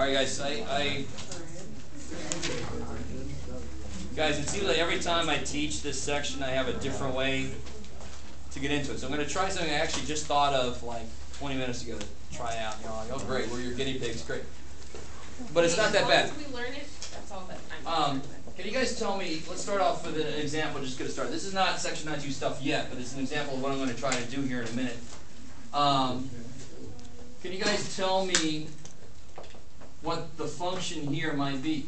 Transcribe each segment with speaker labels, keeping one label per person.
Speaker 1: Alright guys, guys, it seems like every time I teach this section I have a different way to get into it. So I'm going to try something I actually just thought of like 20 minutes ago to try out. You know, like, oh great, we're your guinea pigs, great. But it's not that bad.
Speaker 2: Once we learn it, that's all that I'm
Speaker 1: Can you guys tell me, let's start off with an example, just get a start. This is not section 92 stuff yet, but it's an example of what I'm going to try to do here in a minute. Can you guys tell me what the function here might be?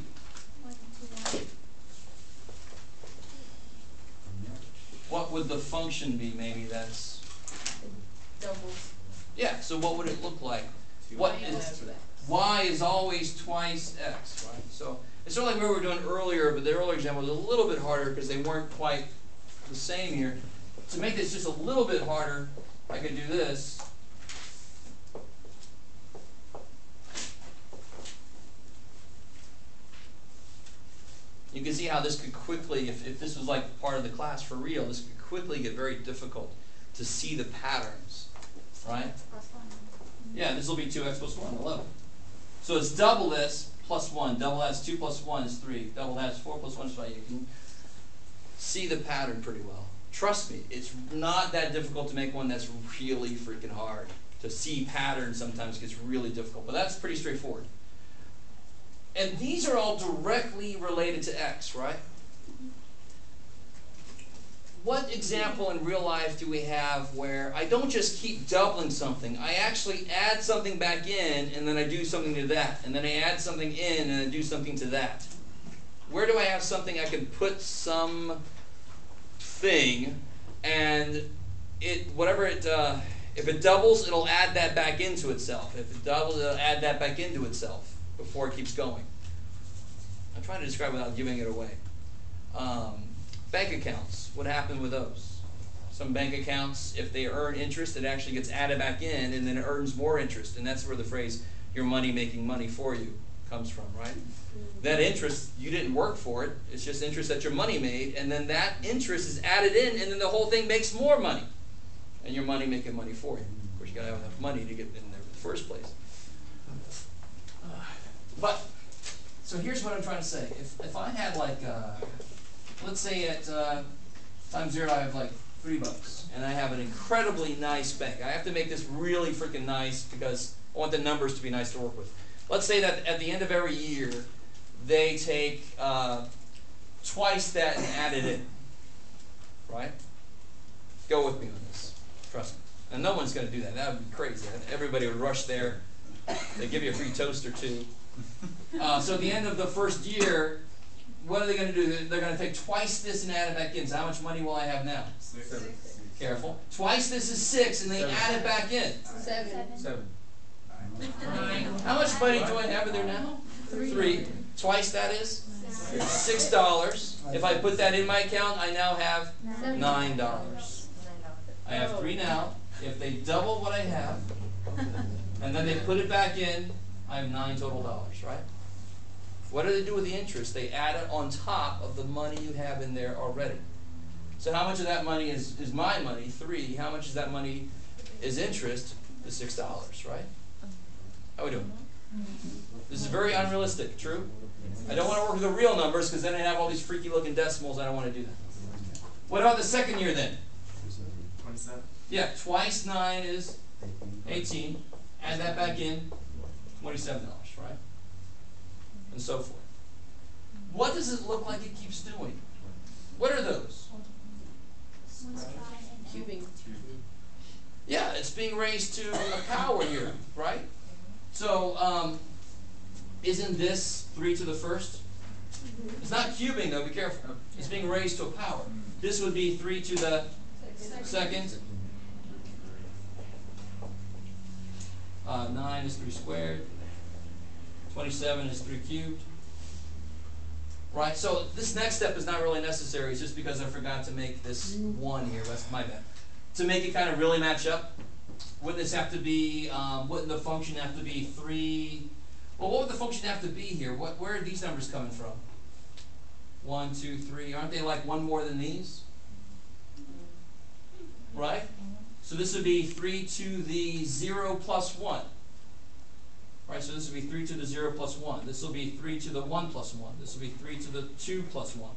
Speaker 1: What would the function be? Maybe that's
Speaker 2: doubles.
Speaker 1: Yeah. So what would it look like? What is y is always twice x, right? So it's sort of like what we were doing earlier, but the earlier example was a little bit harder because they weren't quite the same here. To make this just a little bit harder, I could do this. You can see how this could quickly, if this was like part of the class for real, this could quickly get very difficult to see the patterns, right? Yeah, this will be 2x plus 1, 11. So it's double this plus 1. Double that's 2 plus 1 is 3. Double that's 4 plus 1 is 5. You can see the pattern pretty well. Trust me, it's not that difficult to make one that's really freaking hard. To see patterns sometimes gets really difficult, but that's pretty straightforward. And these are all directly related to x, right? What example in real life do we have where I don't just keep doubling something, I actually add something back in and then I do something to that, and then I add something in and I do something to that? Where do I have something I can put some thing and if it doubles, it'll add that back into itself. If it doubles, it'll add that back into itself before it keeps going. I'm trying to describe without giving it away. Bank accounts, what happened with those? Some bank accounts, if they earn interest, it actually gets added back in and then it earns more interest. And that's where the phrase, your money making money for you, comes from, right? That interest, you didn't work for it. It's just interest that your money made. And then that interest is added in and then the whole thing makes more money. And your money making money for you. Of course, you got to have enough money to get in there in the first place. But, so here's what I'm trying to say. If I had like, let's say at time 0 I have like $3 and I have an incredibly nice bank. I have to make this really freaking nice because I want the numbers to be nice to work with. Let's say that at the end of every year they take twice that and add it in. Right? Go with me on this. Trust me. And no one's going to do that. That would be crazy. Everybody would rush there. They give you a free toast or two. So at the end of the first year, what are they going to do? They're going to take twice this and add it back in. So how much money will I have now?
Speaker 3: 6.
Speaker 1: Careful. Twice this is 6 and they add it back in.
Speaker 3: 7.
Speaker 2: 9.
Speaker 1: How much money do I have in there now? 3. Twice that is? $6. If I put that in my account, I now have $9. I have 3 now. If they double what I have, and then they put it back in, I have $9 total dollars, right? What do they do with the interest? They add it on top of the money you have in there already. So how much of that money is my money? 3. How much of that money is interest? The $6, right? How are we doing? This is very unrealistic, true? I don't want to work with the real numbers because then I have all these freaky looking decimals. I don't want to do that. What about the second year then?
Speaker 3: 27.
Speaker 1: Yeah, twice 9 is 18. Add that back in, $27, right? And so forth. What does it look like it keeps doing? What are those?
Speaker 2: Cubing.
Speaker 1: Yeah, it's being raised to a power here, right? So, isn't this 3 to the first? It's not cubing though, be careful. It's being raised to a power. This would be 3 to the second. 9 is 3 squared. 27 is 3 cubed. Right, so this next step is not really necessary. It's just because I forgot to make this 1 here. That's my bad. To make it kind of really match up, wouldn't this have to be, wouldn't the function have to be 3? Well, what would the function have to be here? Where are these numbers coming from? 1, 2, 3. Aren't they like 1 more than these? Right? So this would be 3 to the 0 plus 1. Right, so this will be 3 to the 0 plus 1. This will be 3 to the 1 plus 1. This will be 3 to the 2 plus 1.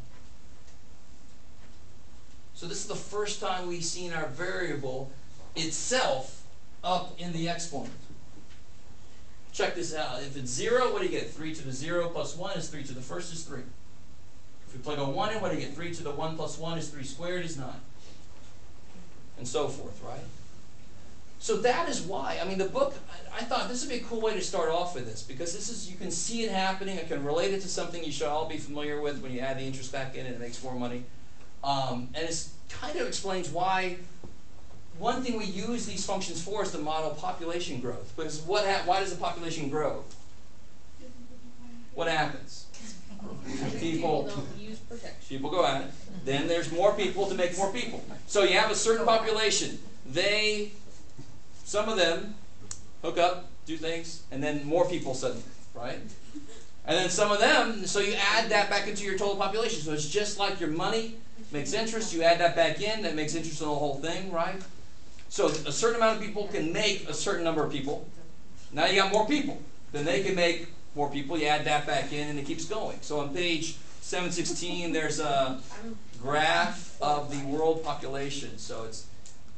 Speaker 1: So this is the first time we've seen our variable itself up in the exponent. Check this out. If it's 0, what do you get? 3 to the 0 plus 1 is 3 to the first is 3. If we plug a 1 in, what do you get? 3 to the 1 plus 1 is 3 squared is 9. And so forth, right? So that is why, I mean, the book, I thought this would be a cool way to start off with this, because this is, you can see it happening, I can relate it to something you should all be familiar with when you add the interest back in and it makes more money. And it kind of explains why, one thing we use these functions for is to model population growth. Because why does the population grow? What happens?
Speaker 2: People don't use protection.
Speaker 1: People go at it. Then there's more people to make more people. So you have a certain population. Some of them hook up, do things, and then more people suddenly, right? And then some of them, so you add that back into your total population. So it's just like your money makes interest, you add that back in, that makes interest on the whole thing, right? So a certain amount of people can make a certain number of people. Now you got more people. Then they can make more people, you add that back in, and it keeps going. So on page 716, there's a graph of the world population. So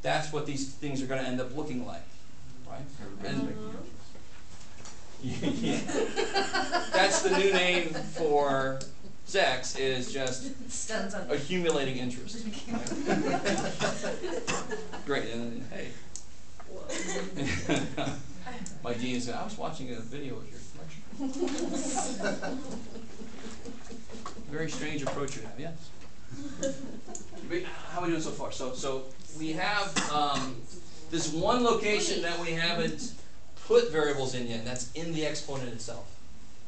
Speaker 1: that's what these things are going to end up looking like, right? And yeah. That's the new name for sex, is just accumulating interest. Great, and then, hey. My dean is, I was watching a video of your lecture. Very strange approach you have, yes. How are we doing so far? So we have this one location that we haven't put variables in yet, and that's in the exponent itself,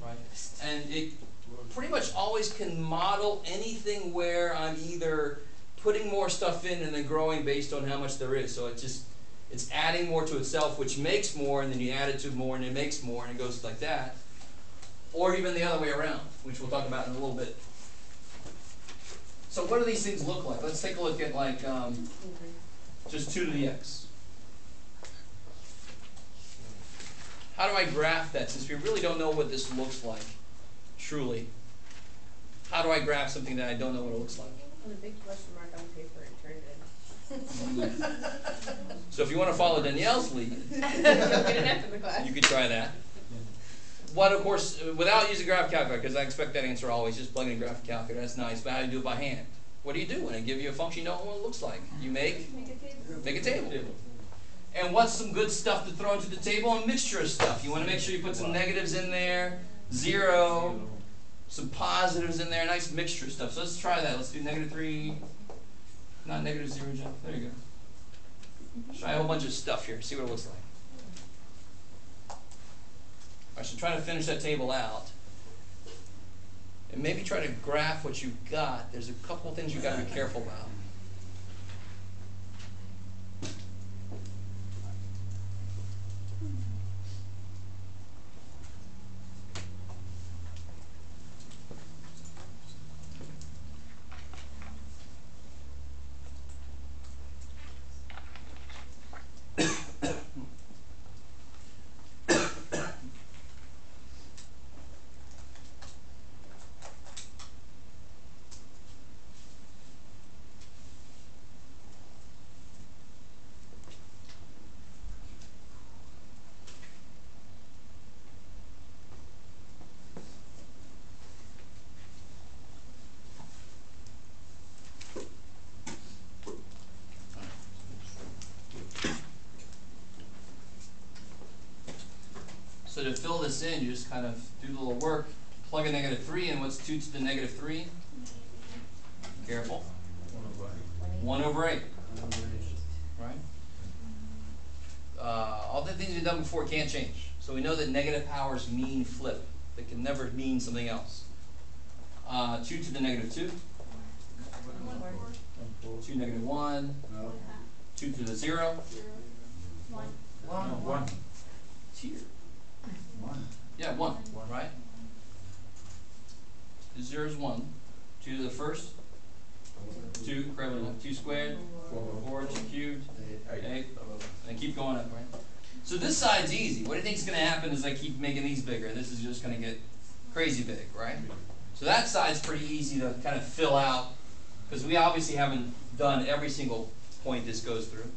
Speaker 1: right? And it pretty much always can model anything where I'm either putting more stuff in and then growing based on how much there is. So it's adding more to itself, which makes more, and then you add it to more, and it makes more, and it goes like that. Or even the other way around, which we'll talk about in a little bit. So what do these things look like? Let's take a look at like just 2 to the x. How do I graph that, since we really don't know what this looks like, truly? How do I graph something that I don't know what it looks like?
Speaker 2: Put a big question mark on paper and turn it in.
Speaker 1: So if you want to follow Danielle's lead,
Speaker 2: You'll get an F in the class.
Speaker 1: you could try that. What, of course, without using graph calculator, because I expect that answer always, just plug in a graph calculator, that's nice, but how do you do it by hand? What do you do when I give you a function you don't know what it looks like? You make a table. And what's some good stuff to throw into the table? A mixture of stuff. You want to make sure you put some negatives in there, 0, some positives in there, nice mixture of stuff. So let's try that. Let's do -3, not -0, Jeff. There you go. Try a whole bunch of stuff here, see what it looks like. Alright, so try to finish that table out. And maybe try to graph what you've got. There's a couple of things you've got to be careful about. So to fill this in, you just kind of do the little work, plug a -3 in. What's 2 to the -3? Careful. 1/8. Right? All the things we've done before can't change. So we know that negative powers mean flip. They can never mean something else. 2 to the -2. 2 -1. 2 to the 0.
Speaker 3: 1.
Speaker 1: It's here. Yeah, 1, right? The 0 is 1. 2 to the first. 2, grab it, 2 squared. 4 cubed. 8. And keep going up, right? So this side's easy. What do you think is going to happen as I keep making these bigger? This is just going to get crazy big, right? So that side's pretty easy to kind of fill out, because we obviously haven't done every single point this goes through.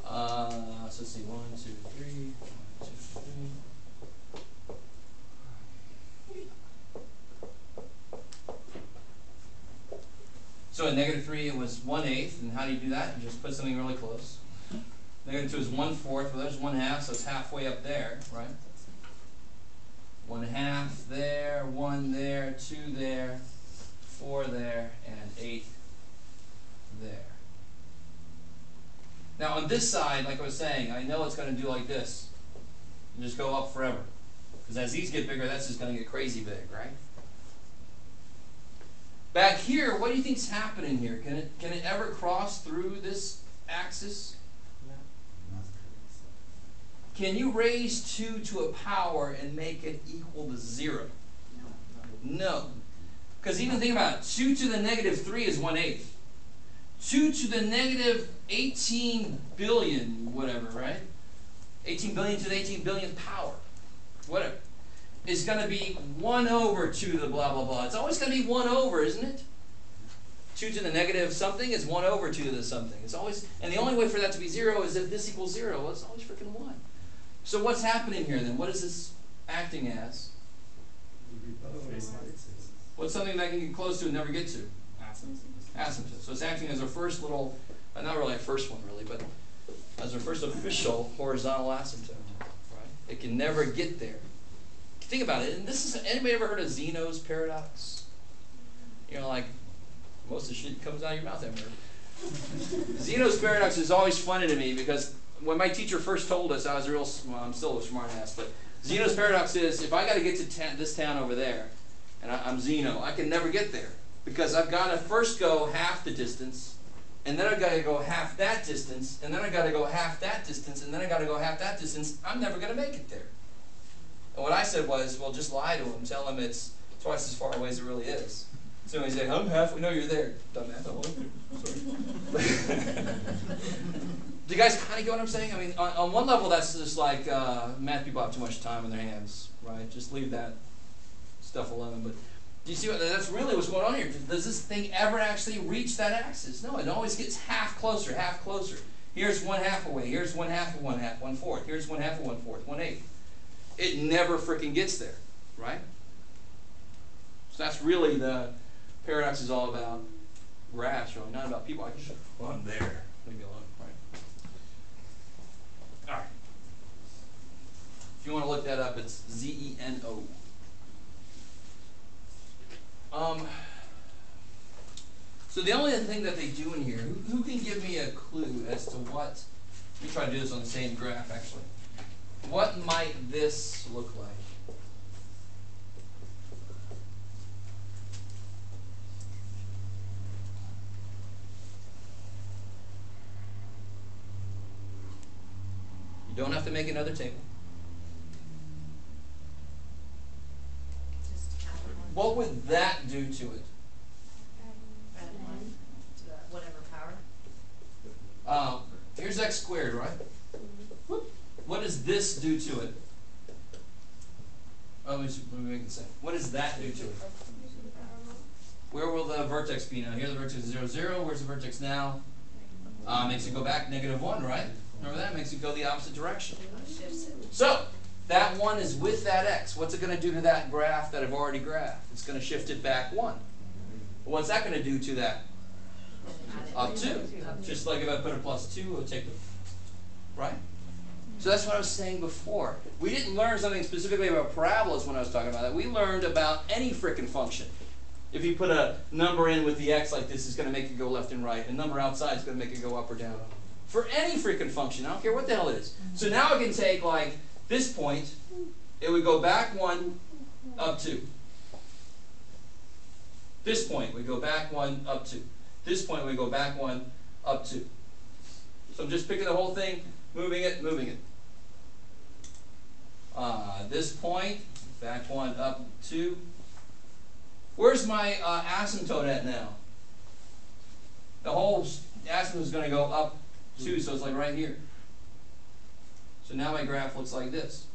Speaker 1: So let's see, 1, 2, 3, 1, 2, 3. So at -3 it was 1/8, and how do you do that? You just put something really close. -2 is 1/4, well there's 1/2, so it's halfway up there, right? 1/2 there, 1 there, 2 there, 4 there, and 8 there. Now on this side, like I was saying, I know it's going to do like this. And just go up forever. Because as these get bigger, that's just going to get crazy big, right? Back here, what do you think's happening here? Can it ever cross through this axis? Can you raise 2 to a power and make it equal to 0? No. Because even think about it. 2 to the -3 is 1/8. 2 to the -18 billion, whatever, right? 18 billion to the 18 billionth power, whatever, is going to be 1 over 2 to the blah, blah, blah. It's always going to be 1 over, isn't it? 2 to the negative something is 1 over 2 to the something. It's always, and the only way for that to be 0 is if this equals 0. Well, it's always freaking 1. So what's happening here then? What is this acting as? What's something that can get close to and never get to? Asymptote. So it's acting as our first little, not really our first one really, but as our first official horizontal asymptote. Right? It can never get there. Think about it. And this is, anybody ever heard of Zeno's paradox? You know, like most of the shit comes out of your mouth ever. Zeno's paradox is always funny to me because when my teacher first told us, I was real. Well, I'm still a smart ass, but Zeno's paradox is if I got to get to this town over there, and I'm Zeno, I can never get there. Because I've got to first go half the distance, and then I've got to go half that distance, and then I've got to go half that distance, and then I've got to go half that distance. I'm never going to make it there. And what I said was, well, just lie to him. Tell him it's twice as far away as it really is. So he said, I'm halfway. No, you're there. Dumbass. Oh, sorry. Do you guys kind of get what I'm saying? I mean, on one level, that's just like math people have too much time on their hands, right? Just leave that stuff alone. But do you see what, that's really what's going on here? Does this thing ever actually reach that axis? No, it always gets half closer, half closer. Here's 1/2 away. Here's 1/2 of 1/2, 1/4. Here's 1/2 of 1/4, 1/8. It never freaking gets there, right? So that's really the paradox is all about graphs, really, not about people. I can just, well, I'm there. Leave me alone, right? All right. If you want to look that up, it's Zeno. So the only thing that they do in here, who can give me a clue as to what, let me try to do this on the same graph actually. What might this look like? You don't have to make another table. What would that do to it?
Speaker 2: Add 1 to the whatever power.
Speaker 1: Here's x squared, right? What does this do to it? Oh, let me make it say. What does that do to it? Where will the vertex be now? Here the vertex is 0, 0. Where's the vertex now? Makes it go back -1, right? Remember that? Makes it go the opposite direction. So, that 1 is with that x. What's it going to do to that graph that I've already graphed? It's going to shift it back 1. What's that going to do to that? Up 2. Just like if I put a +2, it would take the, right? So that's what I was saying before. We didn't learn something specifically about parabolas when I was talking about that. We learned about any frickin' function. If you put a number in with the x like this, it's going to make it go left and right. A number outside is going to make it go up or down. For any freaking function, I don't care what the hell it is. So now I can take like this point, it would go back 1, up 2. This point would go back 1, up 2. This point would go back 1, up 2. So I'm just picking the whole thing, moving it, moving it. This point, back 1, up 2. Where's my asymptote at now? The whole asymptote is going to go up 2, so it's like right here. So now my graph looks like this.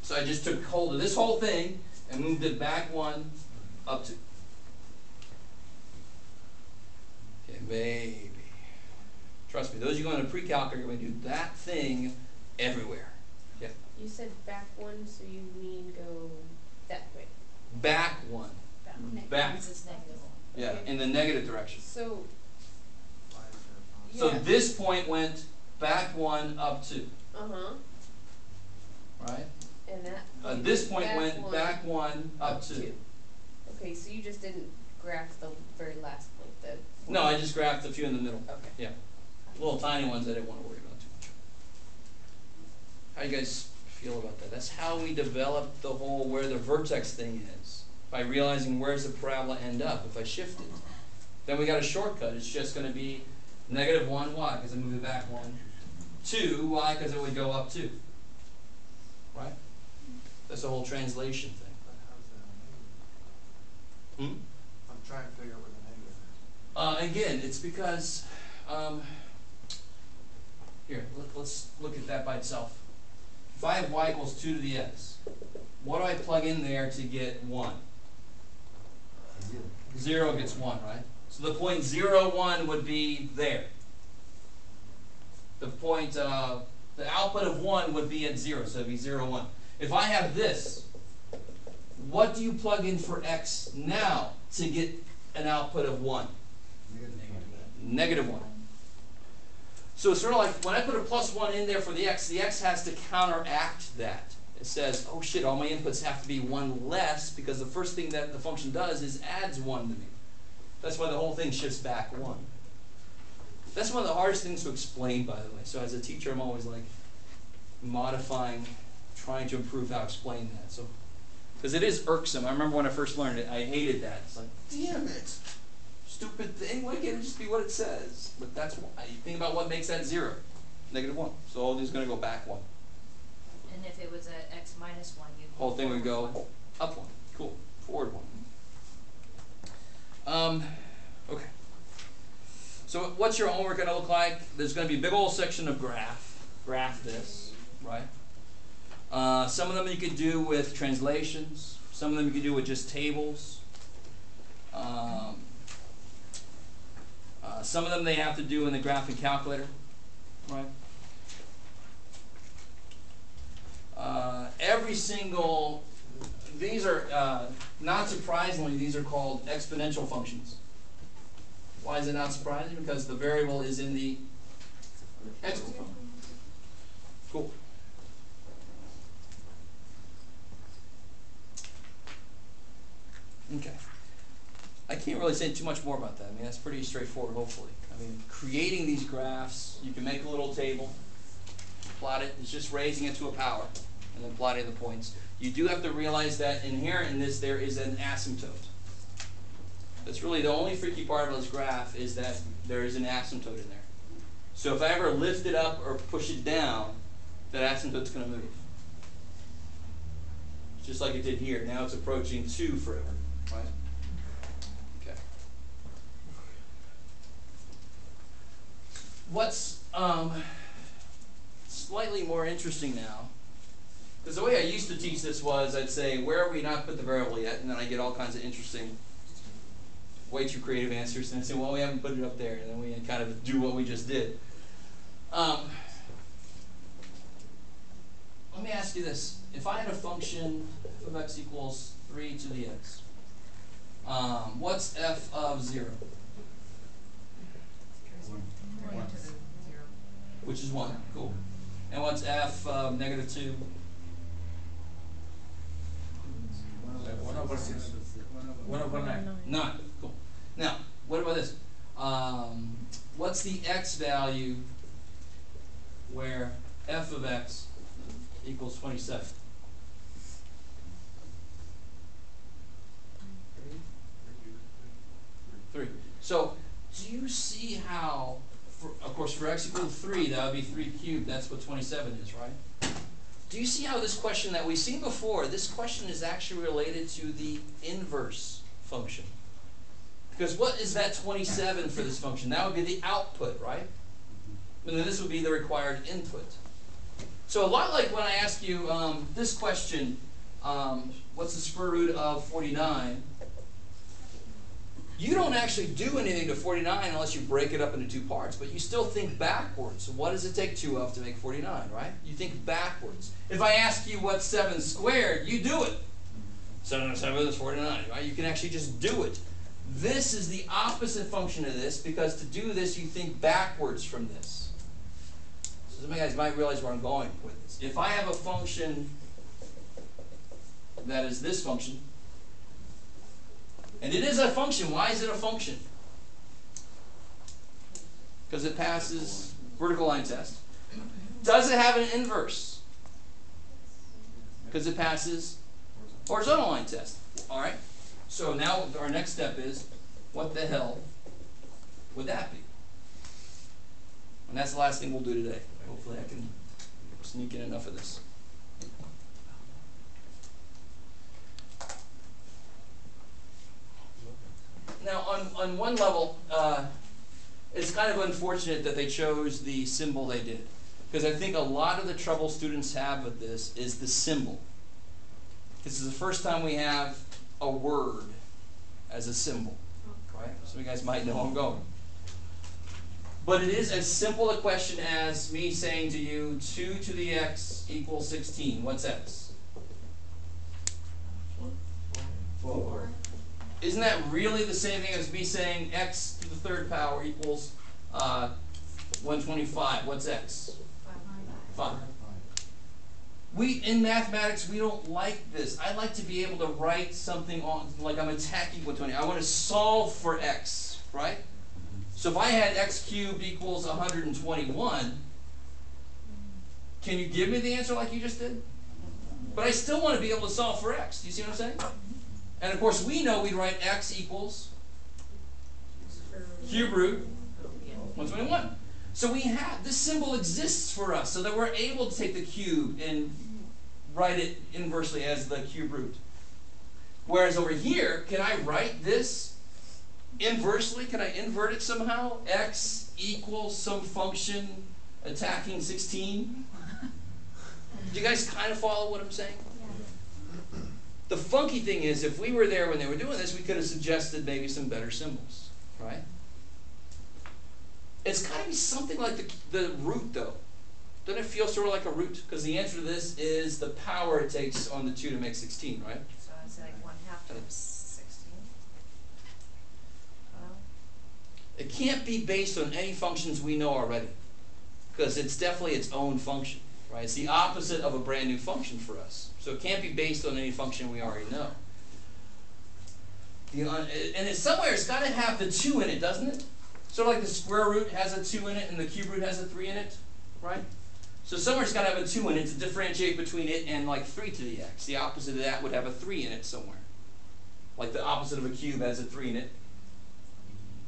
Speaker 1: So I just took hold of this whole thing and moved it back 1, up 2. Okay, baby. Trust me, those of you going to pre-calc are going to do that thing everywhere. Yeah.
Speaker 2: You said back 1, so you mean go that way.
Speaker 1: Back 1. Back.
Speaker 4: It's negative 1.
Speaker 1: Yeah, in the negative direction.
Speaker 2: So,
Speaker 1: So
Speaker 2: yeah.
Speaker 1: this point went back 1, up 2.
Speaker 2: Uh-huh.
Speaker 1: Right?
Speaker 2: And that.
Speaker 1: This point
Speaker 2: back
Speaker 1: went
Speaker 2: 1,
Speaker 1: back 1, up 2.
Speaker 2: Okay, so you just didn't graph the very last point.
Speaker 1: No, I just graphed a few in the middle.
Speaker 2: Okay.
Speaker 1: Yeah. Little tiny ones I didn't want to worry about too much. How you guys feel about that? That's how we developed the whole where the vertex thing is. By realizing where's the parabola end up if I shift it. Then we got a shortcut. It's just going to be -1, why? Because I move it back 1. 2, why? Because it would go up 2. Right? That's the whole translation thing.
Speaker 3: But how's that a negative? I'm trying to figure out where the negative is.
Speaker 1: Again, it's because, here, let's look at that by itself. If I have y equals 2 to the x, what do I plug in there to get 1? 0 gets 1, right? So the point 0, 1 would be there. The point, the output of 1 would be at 0, so it would be 0, 1. If I have this, what do you plug in for x now to get an output of 1? -1. So it's sort of like when I put a +1 in there for the x has to counteract that. It says, oh shit, all my inputs have to be 1 less because the first thing that the function does is adds 1 to me. That's why the whole thing shifts back 1. That's one of the hardest things to explain, by the way. So as a teacher, I'm always like modifying, trying to improve how to explain that. So, because it is irksome. I remember when I first learned it, I hated that. It's like, damn it. Stupid thing, why can't it just be what it says? But that's why. You think about what makes that 0. -1. So all these is going to go back 1.
Speaker 4: And if it was a x minus 1, you'd
Speaker 1: Whole thing would
Speaker 4: forward
Speaker 1: go
Speaker 4: 1.
Speaker 1: up 1. Cool. Forward 1. Okay. So what's your homework going to look like? There's going to be a big old section of graph. Graph this, right? Some of them you could do with translations. Some of them you could do with just tables. Some of them they have to do in the graphing calculator, right? Every single, these are, not surprisingly, these are called exponential functions. Why is it not surprising? Because the variable is in the exponent function. Cool. Okay. I can't really say too much more about that. I mean, that's pretty straightforward, hopefully. I mean, creating these graphs, you can make a little table, plot it, it's just raising it to a power, and then plotting the points. You do have to realize that inherent in this, there is an asymptote. That's really the only freaky part of this graph is that there is an asymptote in there. So if I ever lift it up or push it down, that asymptote's going to move. Just like it did here. Now it's approaching 2 forever, right? Okay. What's slightly more interesting now, because the way I used to teach this was I'd say, where have we not put the variable yet? And then I get all kinds of interesting, way too creative answers. And I say, well, we haven't put it up there. And then we kind of do what we just did. Let me ask you this. If I had a function f of x equals 3 to the x, what's f of 0?
Speaker 4: 1 to the 0.
Speaker 1: Which is 1. Cool. And what's f of -2?
Speaker 3: 1/9.
Speaker 1: 9. Cool. Now, what about this? What's the x value where f of x equals 27? 3. So, do you see how, of course, for x equal to 3, that would be 3 cubed. That's what 27 is, right? Do you see how this question that we've seen before, this question is actually related to the inverse function? Because what is that 27 for this function? That would be the output, right? And then this would be the required input. So a lot like when I ask you this question, what's the square root of 49? You don't actually do anything to 49 unless you break it up into two parts, but you still think backwards. What does it take 2 of to make 49, right? You think backwards. If I ask you what's 7 squared, you do it. 7 times 7 is 49, right? You can actually just do it. This is the opposite function of this, because to do this, you think backwards from this. So some of you guys might realize where I'm going with this. If I have a function that is this function, and it is a function. Why is it a function? Because it passes vertical line test. Does it have an inverse? Because it passes horizontal line test. All right. So now our next step is, what the hell would that be? And that's the last thing we'll do today. Hopefully I can sneak in enough of this. Now, on one level, it's kind of unfortunate that they chose the symbol they did, because I think a lot of the trouble students have with this is the symbol. This is the first time we have a word as a symbol, right? Some of you guys might know where I'm going. But it is as simple a question as me saying to you, 2 to the x equals 16. What's x? 4. Isn't that really the same thing as me saying x to the 3rd power equals 125? What's x? 5. In mathematics, we don't like this. I like to be able to write something on, like I'm attacking 120. I want to solve for x, right? So if I had x cubed equals 121, can you give me the answer like you just did? But I still want to be able to solve for x. Do you see what I'm saying? And of course, we know we'd write x equals cube root 121. So we have, this symbol exists for us so that we're able to take the cube and write it inversely as the cube root. Whereas over here, can I write this inversely? Can I invert it somehow? X equals some function attacking 16? Do you guys kind of follow what I'm saying? The funky thing is, if we were there when they were doing this, we could have suggested maybe some better symbols, right? It's got to be something like the root, though. Doesn't it feel sort of like a root? Because the answer to this is the power it takes on the 2 to make 16, right?
Speaker 4: So it's like 1/2 times 16. Well,
Speaker 1: It can't be based on any functions we know already, because it's definitely its own function, right? It's the opposite of a brand new function for us. So it can't be based on any function we already know. And it's somewhere it's got to have the 2 in it, doesn't it? Sort of like the square root has a 2 in it and the cube root has a 3 in it, right? So somewhere it's got to have a 2 in it to differentiate between it and like 3 to the x. The opposite of that would have a 3 in it somewhere. Like the opposite of a cube has a 3 in it.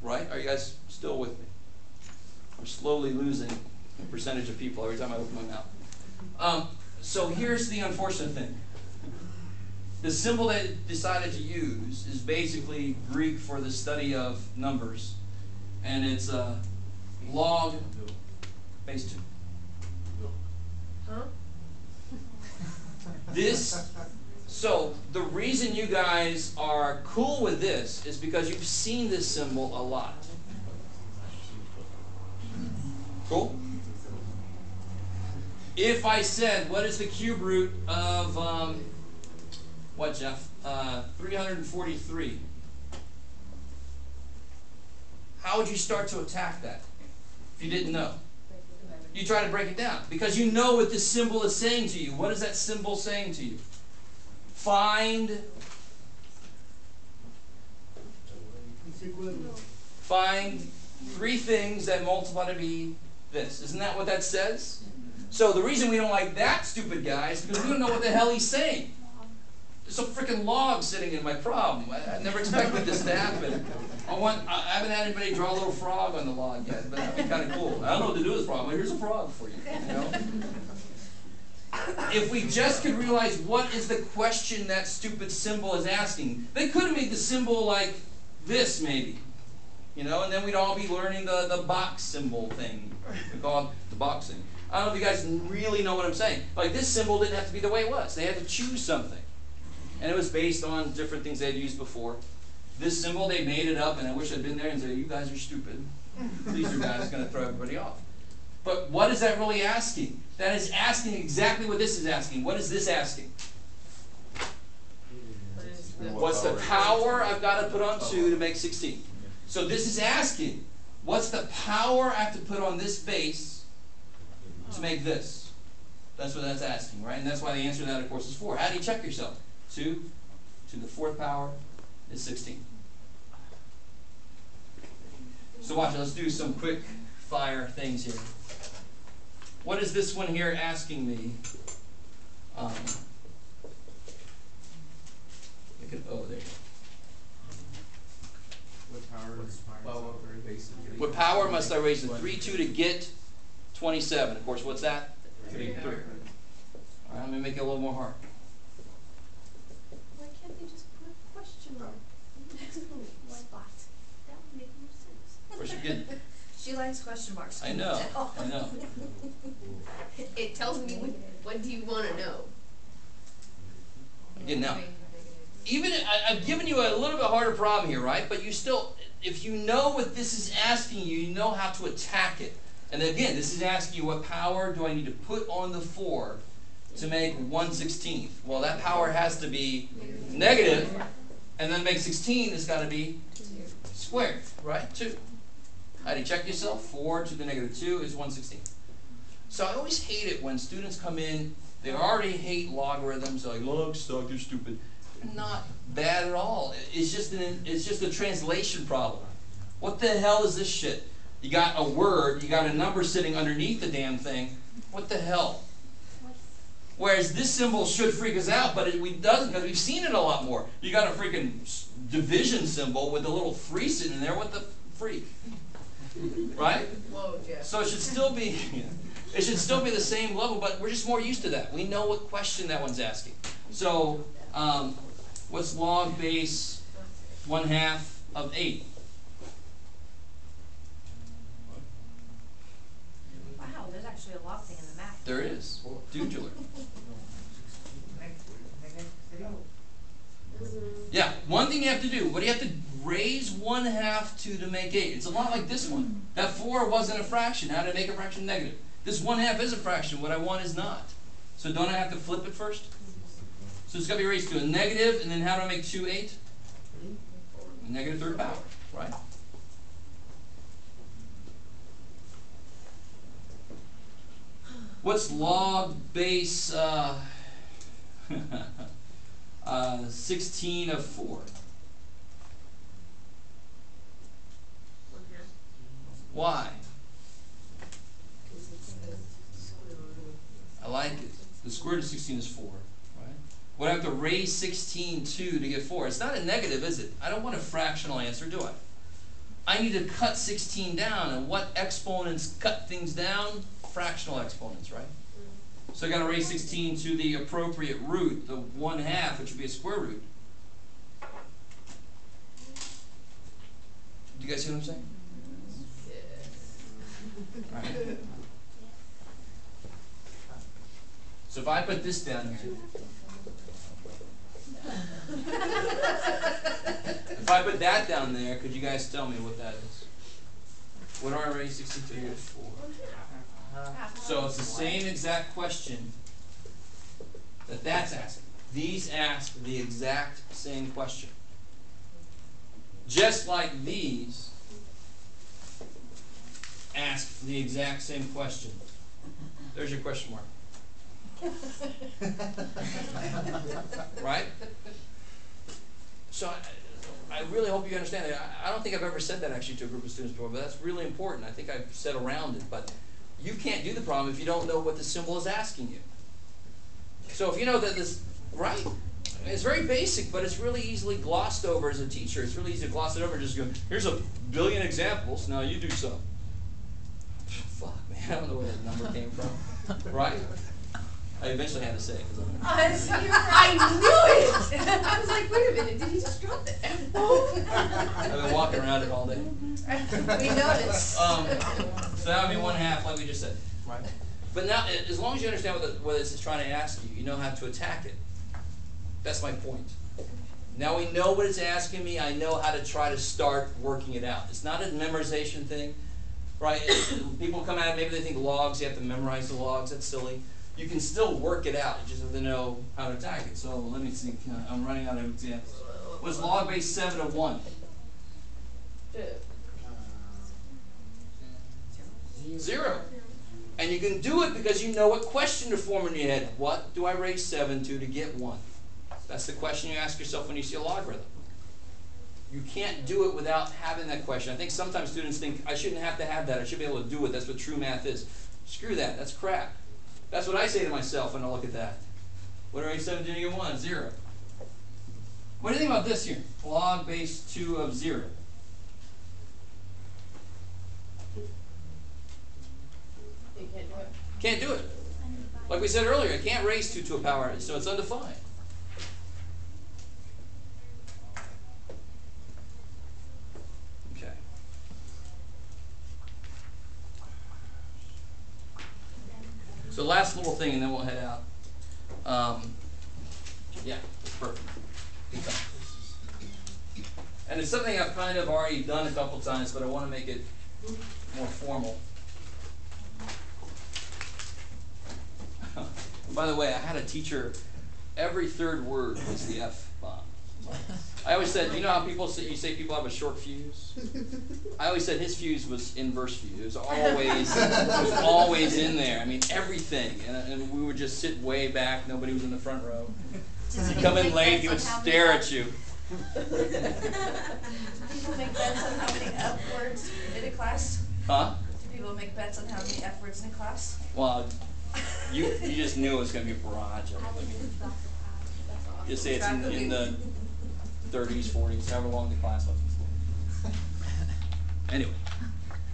Speaker 1: Right? Are you guys still with me? I'm slowly losing a percentage of people every time I open my mouth. So here's the unfortunate thing. The symbol they decided to use is basically Greek for the study of numbers. And it's log base 2.
Speaker 2: Huh?
Speaker 1: So the reason you guys are cool with this is because you've seen this symbol a lot. Cool? If I said, what is the cube root of, what, Jeff? 343. How would you start to attack that if you didn't know? You try to break it down because you know what this symbol is saying to you. What is that symbol saying to you? Find 3 things that multiply to be this. Isn't that what that says? So the reason we don't like that stupid guy is because we don't know what the hell he's saying. There's some freaking log sitting in my problem. I never expected this to happen. I haven't had anybody draw a little frog on the log yet, but that'd be kind of cool. I don't know what to do with this frog, but here's a frog for you. You know? If we just could realize what is the question that stupid symbol is asking, they could have made the symbol like this, maybe. You know, and then we'd all be learning the box symbol thing. We call it the boxing. I don't know if you guys really know what I'm saying. Like, this symbol didn't have to be the way it was. They had to choose something. And it was based on different things they'd used before. This symbol, they made it up, and I wish I'd been there and said, you guys are stupid. These are guys going to throw everybody off. But what is that really asking? That is asking exactly what this is asking. What is this asking? What's the power I've got to put on 2 to make 16? So this is asking, what's the power I have to put on this base to make this? That's what that's asking, right? And that's why the answer to that, of course, is 4. How do you check yourself? 2 to the 4th power is 16. So watch, let's do some quick fire things here. What is this one here asking me? There you go. What power must I raise to 3, 2 to get 27? Of course, what's that? 3. All right, let me make it a little more hard.
Speaker 5: Why can't they just put a question mark next to the spot? That would make more sense.
Speaker 1: Of course, you get.
Speaker 4: She likes question marks.
Speaker 1: I know. I know.
Speaker 2: It tells me what do you want to know.
Speaker 1: Again, now, even I've given you a little bit harder problem here, right? But you still, if you know what this is asking you, you know how to attack it. And again, this is asking you, what power do I need to put on the 4 to make 1/16? Well, that power has to be negative, and then make 16 has got to be squared, right? 2. How do you check yourself? 4 to the negative 2 is 1/16. So I always hate it when students come in, they already hate logarithms, they're like, log suck, they're stupid. Not bad at all. It's just a translation problem. What the hell is this shit? You got a word, you got a number sitting underneath the damn thing. What the hell? Whereas this symbol should freak us out, but it doesn't, because we've seen it a lot more. You got a freaking division symbol with a little 3 sitting in there. What the freak? Right?
Speaker 2: Whoa, Jeff.
Speaker 1: So it should still be the same level, but we're just more used to that. We know what question that one's asking. So what's log base 1/2 of 8?
Speaker 4: Wow, there's actually a log thing in the math.
Speaker 1: There is. Dudular. Yeah, one thing you have to do, what do you have to raise 1/2 to make 8? It's a lot like this one. That 4 wasn't a fraction. How to make a fraction negative? This 1/2 is a fraction. What I want is not. So don't I have to flip it first? So it's got to be raised to a negative, and then how do I make 2 8? Negative 3rd power, right? What's log base 16 of 4? Why? I like it. The square root of 16 is 4, right? Would I have to raise 16 to get 4? It's not a negative, is it? I don't want a fractional answer, do I? I need to cut 16 down, and what exponents cut things down? Fractional exponents, right? So I got to raise 16 to the appropriate root, the 1/2, which would be a square root. Do you guys see what I'm saying? All right. So if I put this down here, if I put that down there, could you guys tell me what that is? What are I raised 16 to the 4? So it's the same exact question that's asking. These ask the exact same question. Just like these ask the exact same question. There's your question mark. Right? So I really hope you understand that. I don't think I've ever said that actually to a group of students before, but that's really important. I think I've said around it, but you can't do the problem if you don't know what the symbol is asking you. So if you know that this, right? It's very basic, but it's really easily glossed over as a teacher. It's really easy to gloss it over. Just go, here's a billion examples. Now you do some. Fuck, man, I don't know where that number came from. Right? I eventually had to say it.
Speaker 2: I knew it! I was like, wait a minute, did he just drop the F-bomb?
Speaker 1: I've been walking around it all day.
Speaker 2: We noticed.
Speaker 1: So that would be 1/2, like we just said.
Speaker 3: Right.
Speaker 1: But now, as long as you understand what this is trying to ask you, you know how to attack it. That's my point. Now we know what it's asking me, I know how to try to start working it out. It's not a memorization thing, right? People come at it, maybe they think logs, you have to memorize the logs, that's silly. You can still work it out, you just have to know how to attack it. So let me see, I'm running out of examples. What's log base 7 of 1? 0. And you can do it because you know what question to form in your head. What do I raise 7 to get 1? That's the question you ask yourself when you see a logarithm. You can't do it without having that question. I think sometimes students think, I shouldn't have to have that. I should be able to do it. That's what true math is. Screw that. That's crap. That's what I say to myself when I look at that. What do I raise 7 to get 1? 0. What do you think about this here? Log base 2 of 0.
Speaker 2: You can't do it.
Speaker 1: Can't do it. Like we said earlier, I can't raise 2 to a power, so it's undefined. Okay. So last little thing, and then we'll head out. Yeah, that's perfect. Good time. And it's something I've kind of already done a couple times, but I want to make it more formal. By the way, I had a teacher, every third word was the F-bomb. I always said, you know how people say, you say people have a short fuse? I always said his fuse was inverse fuse. It was always in there. I mean, everything. And we would just sit way back. Nobody was in the front row. He'd come in late, he would stare at you.
Speaker 2: People make bets on how many F words in a class?
Speaker 1: Huh?
Speaker 2: Do people make bets on how many F words in a class?
Speaker 1: Well, you just knew it was going to be a barrage of them. I mean, just say it's in the 30s, 40s, however long the class was. Anyway,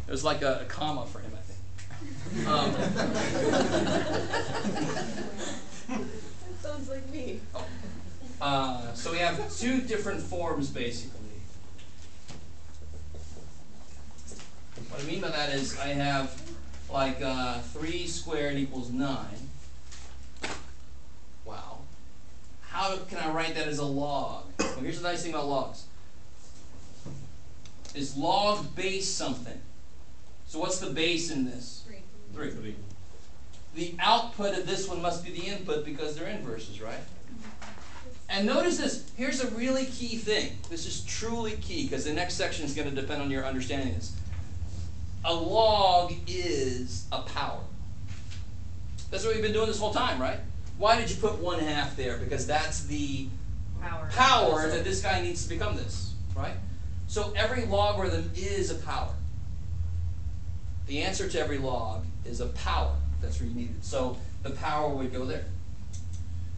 Speaker 1: it was like a comma for him, I think.
Speaker 2: That sounds like me.
Speaker 1: So we have 2 different forms, basically. What I mean by that is I have like 3 squared equals 9. Wow. How can I write that as a log? Well, here's the nice thing about logs. Is log base something? So what's the base in this? 3. The output of this one must be the input because they're inverses, right? And notice this. Here's a really key thing. This is truly key because the next section is going to depend on your understanding this. A log is a power. That's what we've been doing this whole time, right? Why did you put 1/2 there? Because that's the power that this guy needs to become this, right? So every logarithm is a power. The answer to every log is a power that's needed. So the power would go there.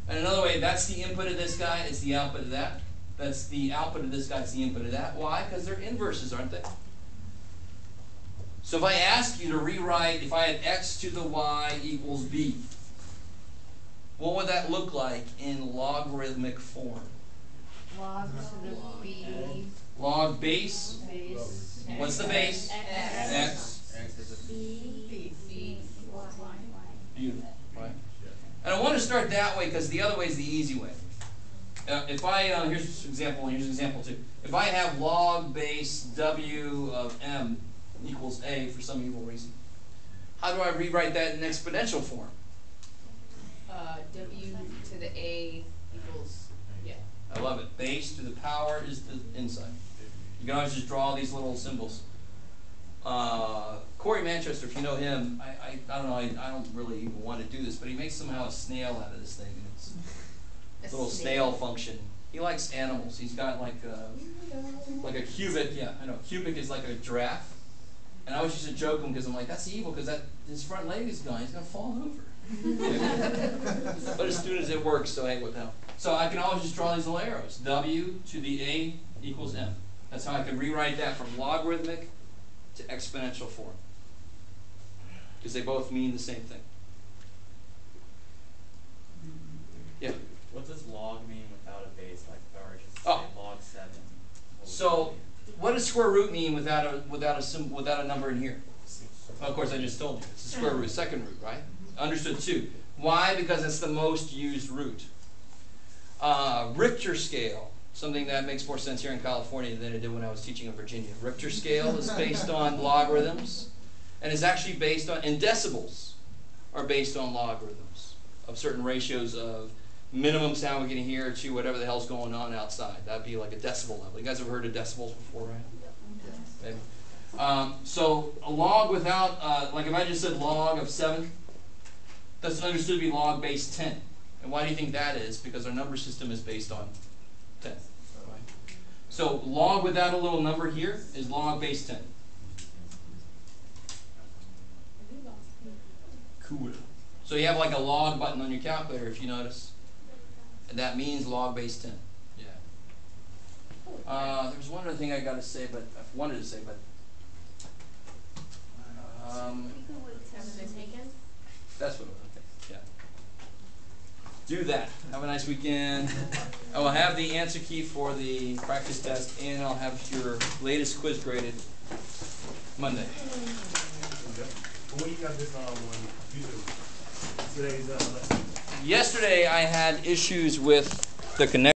Speaker 1: And another way, that's the input of this guy, it's the output of that. That's the output of this guy, it's the input of that. Why? Because they're inverses, aren't they? So if I ask you to rewrite, if I had x to the y equals b, what would that look like in logarithmic form?
Speaker 5: Log to the b.
Speaker 1: Log base.
Speaker 5: Base.
Speaker 1: What's the base?
Speaker 5: X.
Speaker 1: X.
Speaker 5: B. Y.
Speaker 1: Beautiful, right? And I want to start that way because the other way is the easy way. If I, here's an example 2. If I have log base w of m equals a for some evil reason, how do I rewrite that in exponential form?
Speaker 2: W to the A equals, yeah.
Speaker 1: I love it. Base to the power is the inside. You can always just draw these little symbols. Corey Manchester, if you know him, I don't know, I don't really even want to do this, but he makes somehow a snail out of this thing. And it's a little snail function. He likes animals. He's got like a cubic. Yeah, I know. Cubic is like a giraffe. And I always used to joke him because I'm like, that's evil because his front leg is gone. He's gonna fall over. But as soon as it works, so hey, what the hell? So I can always just draw these little arrows. W to the A equals M. That's how I can rewrite that from logarithmic to exponential form. Because they both mean the same thing. Yeah?
Speaker 6: What does log mean without a base? Like if I were just to say log 7?
Speaker 1: So, what does square root mean without a number in here? Well, of course, I just told you. It's the square root, second root, right? Understood too. Why? Because it's the most used root. Richter scale, something that makes more sense here in California than it did when I was teaching in Virginia. Richter scale is based on logarithms, and is actually based on, and decibels are based on logarithms of certain ratios of minimum sound we're getting here to whatever the hell's going on outside. That'd be like a decibel level. You guys ever heard of decibels before, right? Maybe. So a log without, like if I just said log of 7, that's understood to be log base 10. And why do you think that is? Because our number system is based on 10. Right? So log without a little number here is log base 10. Cool. So you have like a log button on your calculator if you notice. And that means log base 10. Yeah. There's one other thing I got to say, but I wanted to say, but that's what it was. Okay. Yeah. Do that. Have a nice weekend. I will have the answer key for the practice test, and I'll have your latest quiz graded Monday.
Speaker 6: What you got this on today's lesson?
Speaker 1: Yesterday I had issues with the connection.